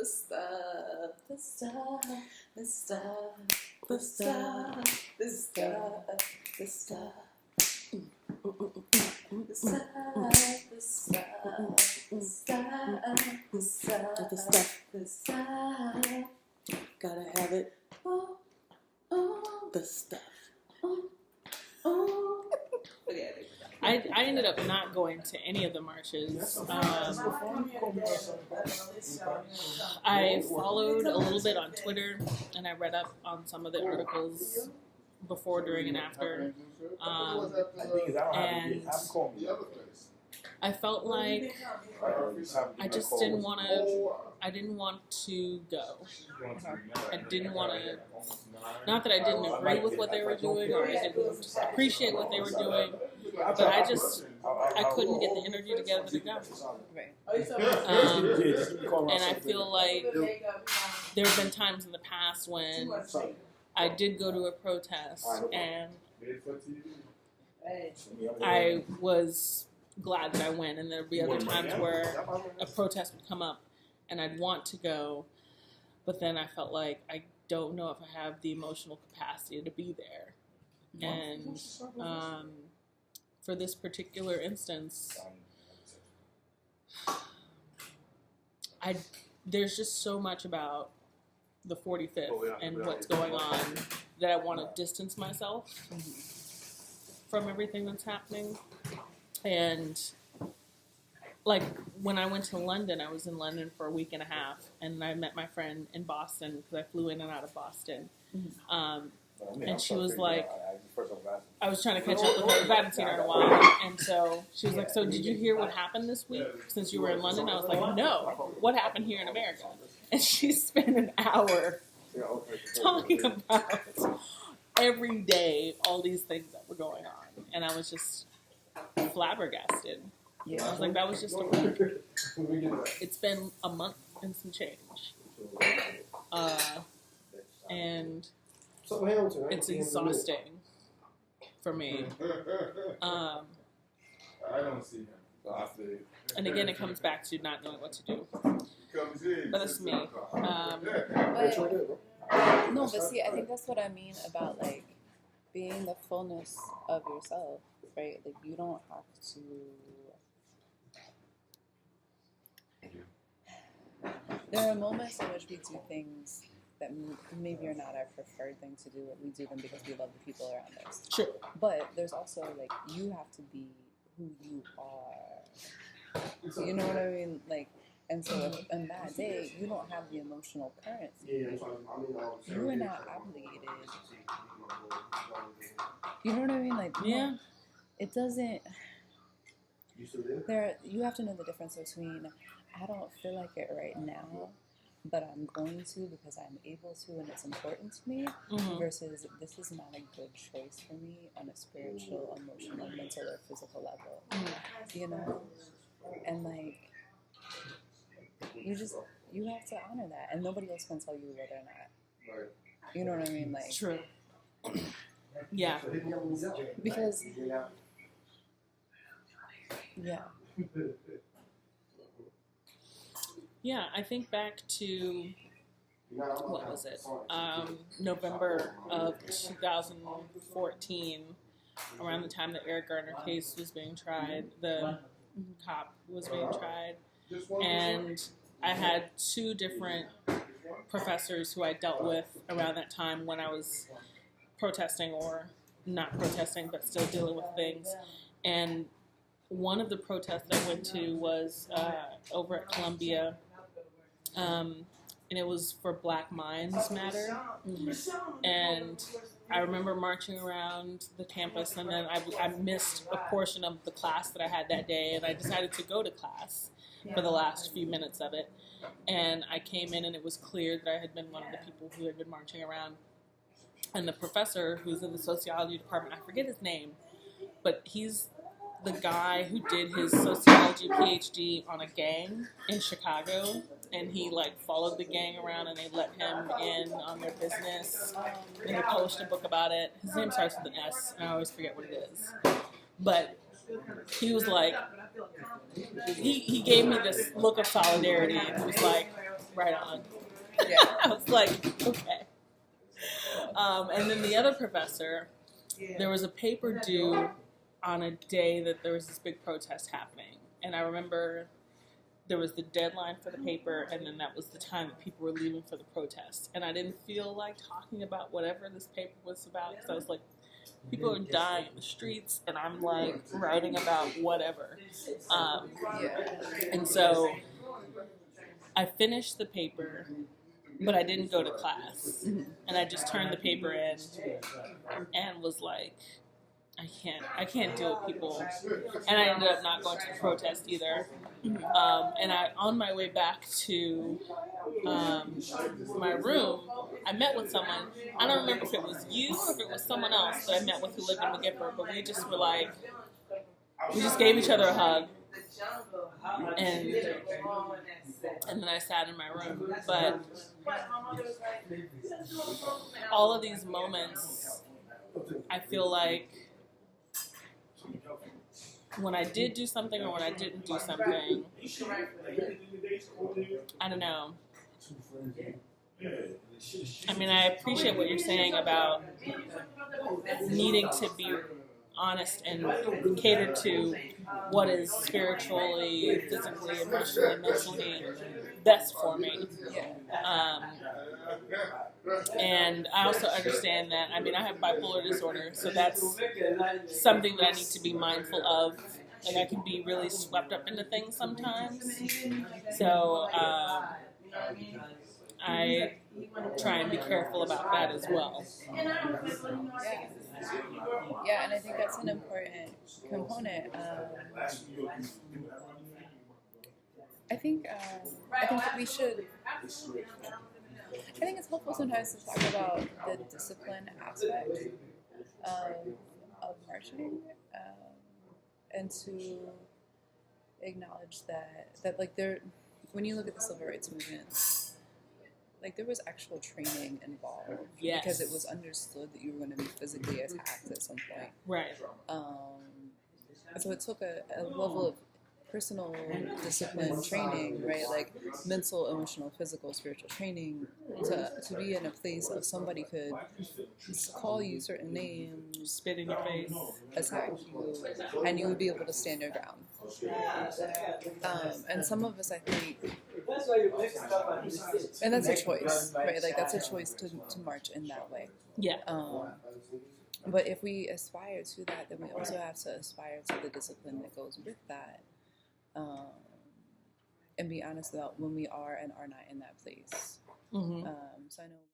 the stuff, the stuff, the stuff, the stuff, the stuff, the stuff. The stuff, the stuff, the stuff, the stuff, the stuff. Gotta have it. Oh, oh, the stuff. Oh, oh. I ended up not going to any of the marches. I followed a little bit on Twitter, and I read up on some of the articles before, during, and after. And I felt like I just didn't want to. I didn't want to go. I didn't want to. Not that I didn't agree with what they were doing, or I didn't appreciate what they were doing, but I couldn't get the energy together to go. And I feel like there have been times in the past when I did go to a protest, and I was glad that I went, and there'd be other times where a protest would come up and I'd want to go, but then I felt like I don't know if I have the emotional capacity to be there. And for this particular instance, there's just so much about the 45th and what's going on that I want to distance myself from everything that's happening. And like when I went to London, I was in London for a week and a half, and I met my friend in Boston because I flew in and out of Boston. And she was like, I was trying to catch up with her because I hadn't seen her in a while. And so she was like, so did you hear what happened this week since you were in London? I was like, no. What happened here in America? And she spent an hour talking about every day all these things that were going on. And I was just flabbergasted. I was like, that was just a week. It's been a month and some change. And it's exhausting for me. I don't see him. And again, it comes back to not knowing what to do. But that's me. No, but see, I think that's what I mean about like being the fullness of yourself, right? Like you don't have to. There are moments in which we do things that maybe are not our preferred thing to do, but we do them because we love the people around us. Sure. But there's also like you have to be who you are. You know what I mean? Like, and so if on that day you don't have the emotional currency, you are not obligated. You know what I mean? Like, yeah, it doesn't. You have to know the difference between I don't feel like it right now, but I'm going to because I'm able to and it's important to me, versus this is not a good choice for me on a spiritual, emotional, mental, or physical level. You know? And like, you have to honor that, and nobody else can tell you whether or not. You know what I mean? Like, true. Yeah. Because, yeah. Yeah, I think back to, what was it, November of 2014, around the time the Eric Garner case was being tried, the cop was being tried, and I had two different professors who I dealt with around that time when I was protesting or not protesting, but still dealing with things, and one of the protests I went to was over at Columbia, and it was for Black Minds Matter, and I remember marching around the campus, and then I missed a portion of the class that I had that day, and I decided to go to class for the last few minutes of it, and I came in, and it was clear that I had been one of the people who had been marching around, and the professor who's in the sociology department, I forget his name, but he's the guy who did his sociology PhD on a gang in Chicago, and he like followed the gang around, and they let him in on their business, and they published a book about it. His name starts with an S, and I always forget what it is. But he was like, he gave me this look of solidarity, and he was like, right on. Yeah. I was like, okay. And then the other professor, there was a paper due on a day that there was this big protest happening. And I remember there was the deadline for the paper, and then that was the time that people were leaving for the protest. And I didn't feel like talking about whatever this paper was about, because I was like, people are dying in the streets, and I'm like writing about whatever. And so I finished the paper, but I didn't go to class. And I just turned the paper in and was like, I can't deal with people. And I ended up not going to the protest either. And on my way back to my room, I met with someone. I don't remember if it was you or if it was someone else that I met with who lived in McGifford, but we just were like, we just gave each other a hug. And then I sat in my room. But all of these moments, I feel like when I did do something or when I didn't do something, I don't know. I mean, I appreciate what you're saying about needing to be honest and cater to what is spiritually, physically, emotionally, mentally best for me. And I also understand that, I mean, I have bipolar disorder, so that's something that I need to be mindful of. Like, I can be really swept up into things sometimes. So I try and be careful about that as well. Yeah, and I think that's an important component. I think that we should. I think it's helpful sometimes to talk about the discipline aspect of marching, and to acknowledge that like when you look at the civil rights movement, like there was actual training involved. Yes. Because it was understood that you were going to be physically attacked at some point. Right. So it took a level of personal discipline training, right? Like mental, emotional, physical, spiritual training to be in a place of somebody could call you certain names, spit in your face, attack you, and you would be able to stand your ground. And some of us, I think, and that's a choice, right? Like that's a choice to march in that way. Yeah. But if we aspire to that, then we also have to aspire to the discipline that goes with that. And be honest about when we are and are not in that place. So I know